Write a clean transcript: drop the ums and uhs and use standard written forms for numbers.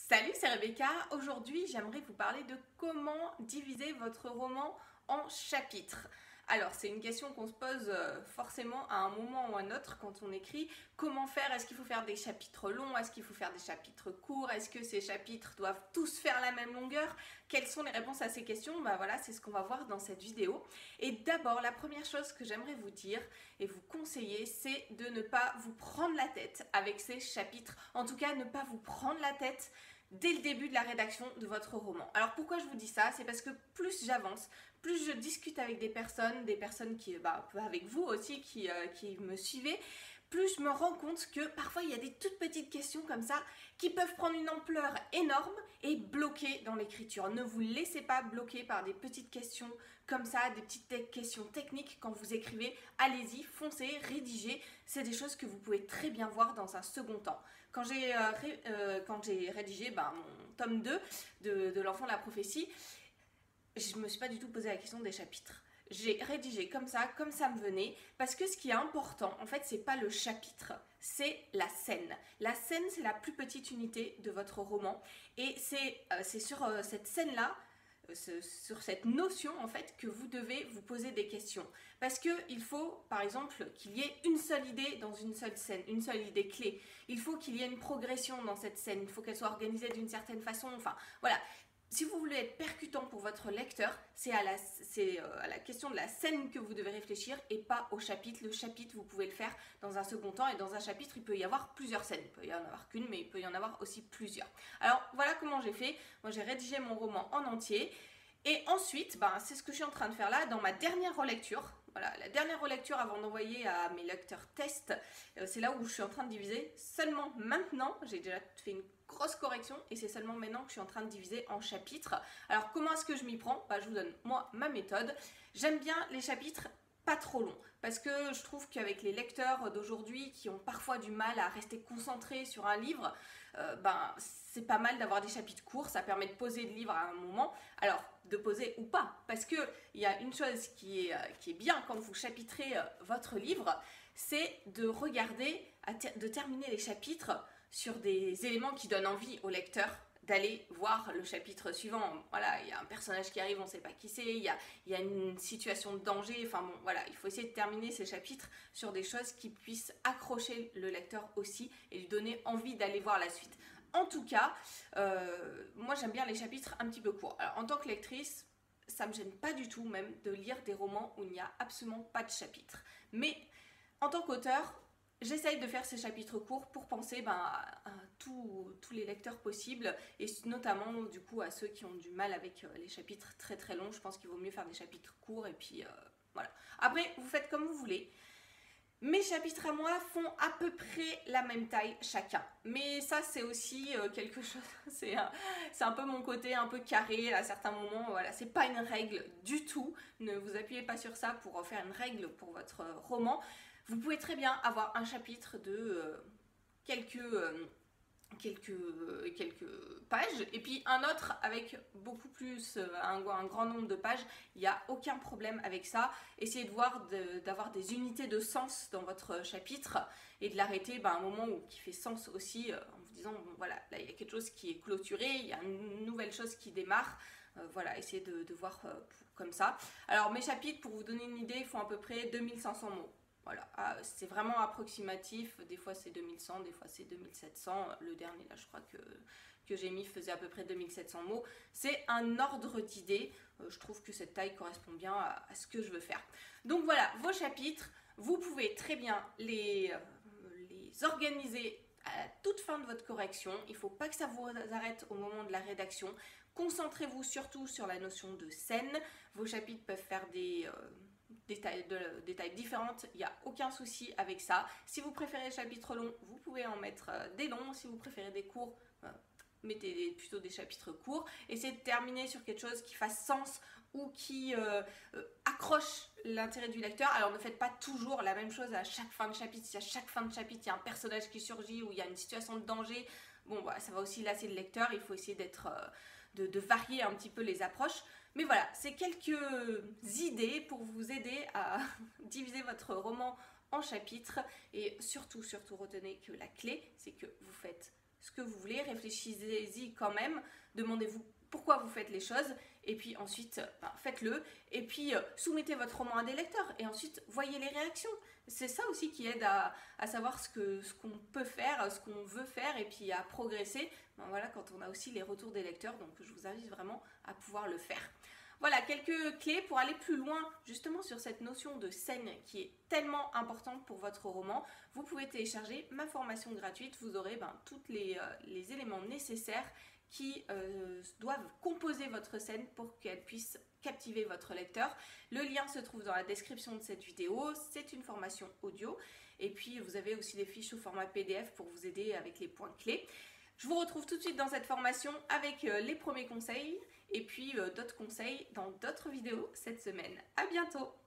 Salut, c'est Rebecca. Aujourd'hui, j'aimerais vous parler de comment diviser votre roman en chapitres. Alors, c'est une question qu'on se pose forcément à un moment ou à un autre quand on écrit. Comment faire? Est-ce qu'il faut faire des chapitres longs? Est-ce qu'il faut faire des chapitres courts? Est-ce que ces chapitres doivent tous faire la même longueur? Quelles sont les réponses à ces questions? Bah voilà, c'est ce qu'on va voir dans cette vidéo. Et d'abord, la première chose que j'aimerais vous dire et vous conseiller, c'est de ne pas vous prendre la tête avec ces chapitres. En tout cas, ne pas vous prendre la tête dès le début de la rédaction de votre roman. Alors pourquoi je vous dis ça? C'est parce que plus j'avance, plus je discute avec des personnes qui, avec vous aussi, qui me suivez, plus je me rends compte que parfois il y a des toutes petites questions comme ça qui peuvent prendre une ampleur énorme et bloquer dans l'écriture. Ne vous laissez pas bloquer par des petites questions comme ça, des petites questions techniques quand vous écrivez. Allez-y, foncez, rédigez. C'est des choses que vous pouvez très bien voir dans un second temps. Quand j'ai rédigé mon tome 2 de l'enfant de la prophétie, je ne me suis pas du tout posé la question des chapitres. J'ai rédigé comme ça me venait, parce que ce qui est important, en fait, c'est pas le chapitre, c'est la scène. La scène, c'est la plus petite unité de votre roman, et c'est sur cette scène-là, sur cette notion en fait que vous devez vous poser des questions, parce que il faut par exemple qu'il y ait une seule idée dans une seule scène, une seule idée clé. Il faut qu'il y ait une progression dans cette scène, il faut qu'elle soit organisée d'une certaine façon. Enfin voilà, si vous voulez être percutant pour votre lecteur, c'est à la question de la scène que vous devez réfléchir et pas au chapitre. Le chapitre, vous pouvez le faire dans un second temps, et dans un chapitre, il peut y avoir plusieurs scènes. Il peut y en avoir qu'une, mais il peut y en avoir aussi plusieurs. Alors voilà comment j'ai fait. Moi, j'ai rédigé mon roman en entier. Et ensuite, c'est ce que je suis en train de faire là dans ma dernière relecture. Voilà, la dernière relecture avant d'envoyer à mes lecteurs tests, c'est là où je suis en train de diviser. Seulement maintenant, j'ai déjà fait une grosse correction et c'est seulement maintenant que je suis en train de diviser en chapitres. Alors comment est-ce que je m'y prends? Je vous donne moi ma méthode. J'aime bien les chapitres pas trop longs, parce que je trouve qu'avec les lecteurs d'aujourd'hui qui ont parfois du mal à rester concentrés sur un livre, c'est pas mal d'avoir des chapitres courts, ça permet de poser le livre à un moment. Alors, de poser ou pas, parce qu'il y a une chose qui est bien quand vous chapitrez votre livre, c'est de regarder, de terminer les chapitres sur des éléments qui donnent envie au lecteur d'aller voir le chapitre suivant. Voilà, il y a un personnage qui arrive, on ne sait pas qui c'est, il y a une situation de danger, enfin bon, voilà, il faut essayer de terminer ces chapitres sur des choses qui puissent accrocher le lecteur aussi et lui donner envie d'aller voir la suite. En tout cas, moi j'aime bien les chapitres un petit peu courts. Alors en tant que lectrice, ça me gêne pas du tout même de lire des romans où il n'y a absolument pas de chapitres. Mais en tant qu'auteur, j'essaye de faire ces chapitres courts pour penser à tous les lecteurs possibles, et notamment du coup à ceux qui ont du mal avec les chapitres très très longs. Je pense qu'il vaut mieux faire des chapitres courts, et puis voilà. Après, vous faites comme vous voulez. Mes chapitres à moi font à peu près la même taille chacun. Mais ça, c'est aussi quelque chose, c'est un peu mon côté un peu carré à certains moments. Voilà, c'est pas une règle du tout. Ne vous appuyez pas sur ça pour faire une règle pour votre roman. Vous pouvez très bien avoir un chapitre de quelques pages, et puis un autre avec beaucoup plus, un grand nombre de pages. Il n'y a aucun problème avec ça. Essayez de voir d'avoir des unités de sens dans votre chapitre, et de l'arrêter à un moment qui fait sens aussi, en vous disant bon, voilà, là il y a quelque chose qui est clôturé, il y a une nouvelle chose qui démarre. Voilà, essayez de voir comme ça. Alors mes chapitres, pour vous donner une idée, font à peu près 2500 mots. Voilà, c'est vraiment approximatif. Des fois c'est 2100, des fois c'est 2700. Le dernier là, je crois que j'ai mis faisait à peu près 2700 mots. C'est un ordre d'idée. Je trouve que cette taille correspond bien à ce que je veux faire. Donc voilà, vos chapitres, vous pouvez très bien les organiser à la toute fin de votre correction. Il ne faut pas que ça vous arrête au moment de la rédaction. Concentrez-vous surtout sur la notion de scène. Vos chapitres peuvent faire des tailles différentes, il n'y a aucun souci avec ça. Si vous préférez les chapitres longs, vous pouvez en mettre des longs. Si vous préférez des courts, mettez plutôt des chapitres courts. Essayez de terminer sur quelque chose qui fasse sens ou qui accroche l'intérêt du lecteur. Alors ne faites pas toujours la même chose à chaque fin de chapitre. Si à chaque fin de chapitre il y a un personnage qui surgit ou il y a une situation de danger, bon ça va aussi lasser le lecteur. Il faut essayer de varier un petit peu les approches. Mais voilà, c'est quelques idées pour vous aider à diviser votre roman en chapitres. Et surtout, retenez que la clé, c'est que vous faites ce que vous voulez, réfléchissez-y quand même, demandez-vous pourquoi vous faites les choses, et puis ensuite faites-le, et puis soumettez votre roman à des lecteurs, et ensuite voyez les réactions. C'est ça aussi qui aide à savoir ce qu'on peut faire, ce qu'on veut faire, et puis à progresser. Voilà, quand on a aussi les retours des lecteurs, donc je vous invite vraiment à pouvoir le faire. Voilà, quelques clés pour aller plus loin justement sur cette notion de scène qui est tellement importante pour votre roman. Vous pouvez télécharger ma formation gratuite, vous aurez tous les éléments nécessaires qui doivent composer votre scène pour qu'elle puisse captiver votre lecteur. Le lien se trouve dans la description de cette vidéo, c'est une formation audio et puis vous avez aussi des fiches au format PDF pour vous aider avec les points clés. Je vous retrouve tout de suite dans cette formation avec les premiers conseils et puis d'autres conseils dans d'autres vidéos cette semaine. À bientôt!